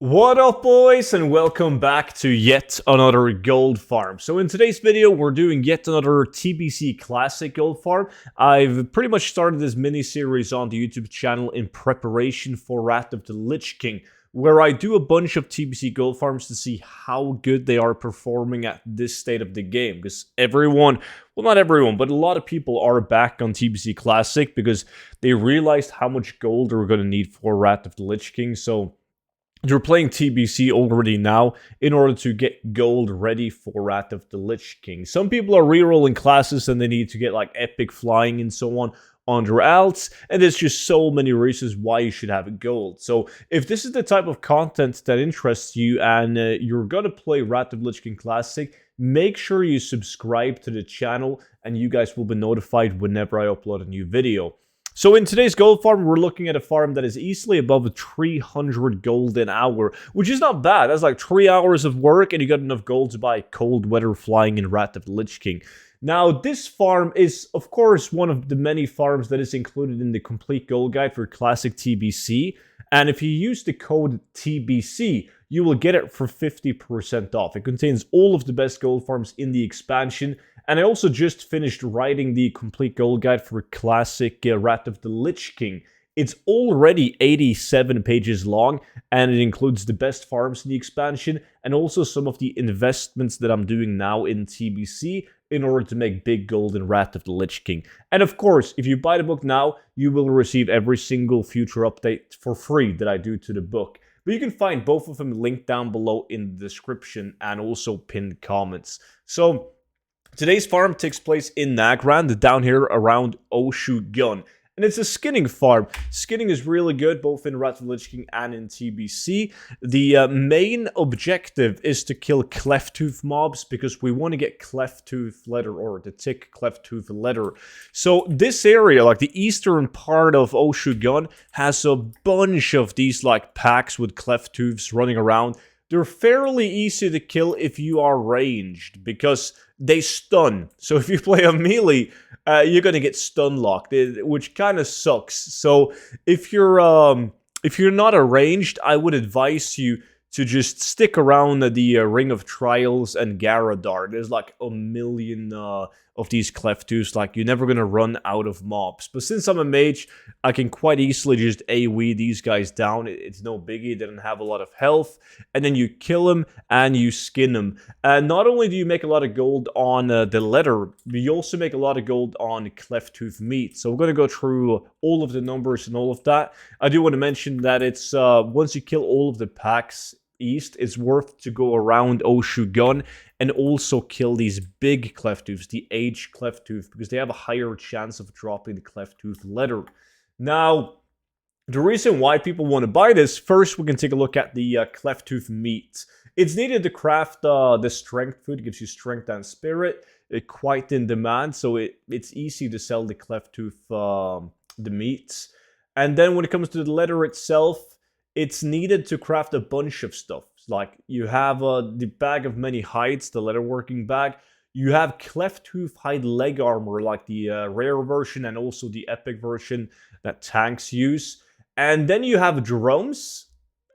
What up, boys, and welcome back to yet another gold farm. So in today's video, we're doing yet another TBC classic gold farm. I've pretty much started this mini-series on the YouTube channel in preparation for Wrath of the Lich King, where I do a bunch of TBC gold farms to see how good they are performing at this state of the game. Because everyone, well, not everyone, but a lot of people are back on TBC Classic because they realized how much gold they're going to need for Wrath of the Lich King. So you're playing TBC already now in order to get gold ready for Wrath of the Lich King. Some people are rerolling classes and they need to get like epic flying and so on their alts, and there's just so many reasons why you should have gold. So if this is the type of content that interests you and you're gonna play Wrath of the Lich King Classic, make sure you subscribe to the channel and you guys will be notified whenever I upload a new video. So in today's gold farm, we're looking at a farm that is easily above 300 gold an hour, which is not bad. That's like 3 hours of work and you got enough gold to buy cold weather flying in Wrath of the Lich King. Now, this farm is, of course, one of the many farms that is included in the complete gold guide for classic TBC. And if you use the code TBC, you will get it for 50% off. It contains all of the best gold farms in the expansion. And I also just finished writing the complete gold guide for classic Wrath of the Lich King. It's already 87 pages long, and it includes the best farms in the expansion, and also some of the investments that I'm doing now in TBC in order to make big gold in Wrath of the Lich King. And of course, if you buy the book now, you will receive every single future update for free that I do to the book. But you can find both of them linked down below in the description and also pinned comments. So today's farm takes place in Nagrand, down here around Oshugun. And it's a skinning farm. Skinning is really good, both in Wrath of the Lich King and in TBC. The main objective is to kill Cleft-Tooth mobs, because we want to get Cleft-Tooth leather, or the thick Cleft-Tooth leather. So this area, like the eastern part of Oshugun, has a bunch of these like packs with Cleft-Tooths running around. They're fairly easy to kill if you are ranged, because they stun. So if you play a melee, you're gonna get stun locked, which kind of sucks. So if you're not ranged, I would advise you to just stick around the Ring of Trials and Garadar. There's like a million of these Cleft-Tooths. Like, you're never going to run out of mobs. But since I'm a mage, I can quite easily just AoE these guys down. It's no biggie. They don't have a lot of health. And then you kill them and you skin them. And not only do you make a lot of gold on the leather, you also make a lot of gold on Cleft-Tooth meat. So we're going to go through all of the numbers and all of that. I do want to mention that it's once you kill all of the packs east, it's worth to go around Oshugun and also kill these big Cleft-Tooths, the aged Cleft-Tooth, because they have a higher chance of dropping the Cleft-Tooth leather. Now, the reason why people want to buy this, first we can take a look at the Cleft-Tooth meat. It's needed to craft the strength food. It gives you strength and spirit. It's quite in demand, so it's easy to sell the Cleft-Tooth, the meats. And then when it comes to the leather itself, it's needed to craft a bunch of stuff. Like, you have the bag of many hides, the leatherworking bag. You have Cleft-Tooth hide leg armor, like the rare version and also the epic version that tanks use. And then you have drums.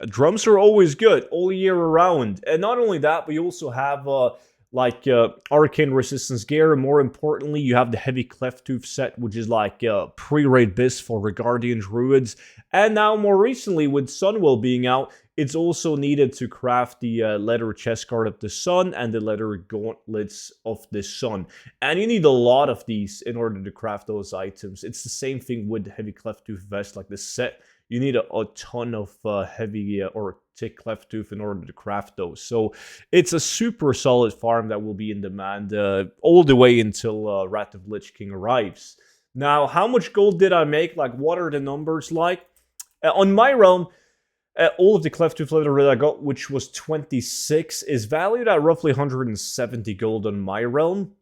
Drums are always good all year around. And not only that, but you also have arcane resistance gear. And more importantly, you have the heavy Cleft-Tooth set, which is like pre-raid bis for Regardian druids. And now more recently, with Sunwell being out, it's also needed to craft the leather chest guard of the sun and the leather gauntlets of the sun. And you need a lot of these in order to craft those items. It's the same thing with the heavy Cleft-Tooth vest, like the set. You need a ton of heavy or thick Cleft-Tooth in order to craft those. So it's a super solid farm that will be in demand all the way until Wrath of Lich King arrives. Now, how much gold did I make? Like, what are the numbers like? On my realm, all of the Cleft-Tooth leather that I got, which was 26, is valued at roughly 170 gold on my realm.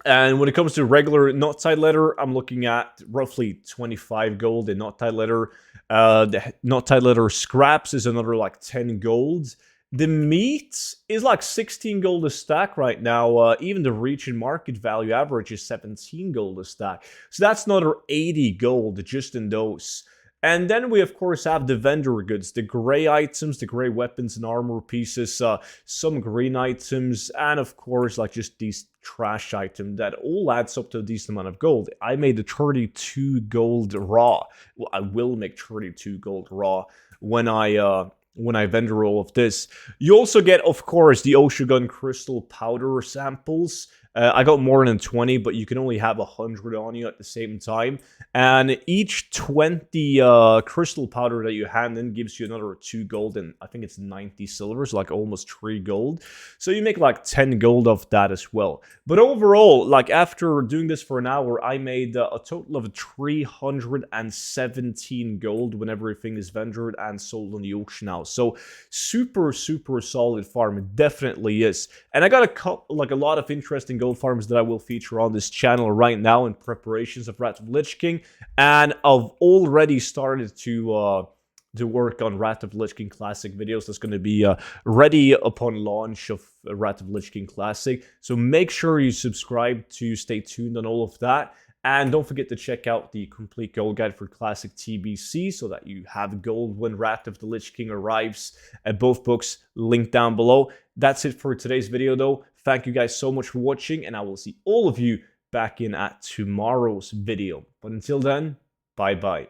And when it comes to regular knot-tied leather, I'm looking at roughly 25 gold in knot-tied leather. The knot-tied leather scraps is another like 10 gold. The meat is like 16 gold a stack right now. Even the reach and market value average is 17 gold a stack. So that's another 80 gold just in those. And then we, of course, have the vendor goods, the gray items, the gray weapons and armor pieces, some green items, and of course, like just these trash items that all adds up to a decent amount of gold. I made the 32 gold raw. Well, I will make 32 gold raw when I vendor all of this. You also get, of course, the Oshogun crystal powder samples. I got more than 20, but you can only have 100 on you at the same time. And each 20 crystal powder that you hand in gives you another 2 gold, and I think it's 90 silver, so like almost 3 gold. So you make like 10 gold off that as well. But overall, like after doing this for an hour, I made a total of 317 gold when everything is vendored and sold on the auction house. So super, super solid farm. It definitely is. And I got a lot of interesting gold farms that I will feature on this channel right now in preparations of Wrath of Lich King, and I've already started to work on Wrath of Lich King Classic videos. That's going to be ready upon launch of Wrath of Lich King Classic, so make sure you subscribe to stay tuned on all of that. And don't forget to check out the complete gold guide for Classic TBC so that you have gold when Wrath of the Lich King arrives. Both books linked down below. That's it for today's video though. Thank you guys so much for watching, and I will see all of you back in at tomorrow's video. But until then, bye-bye.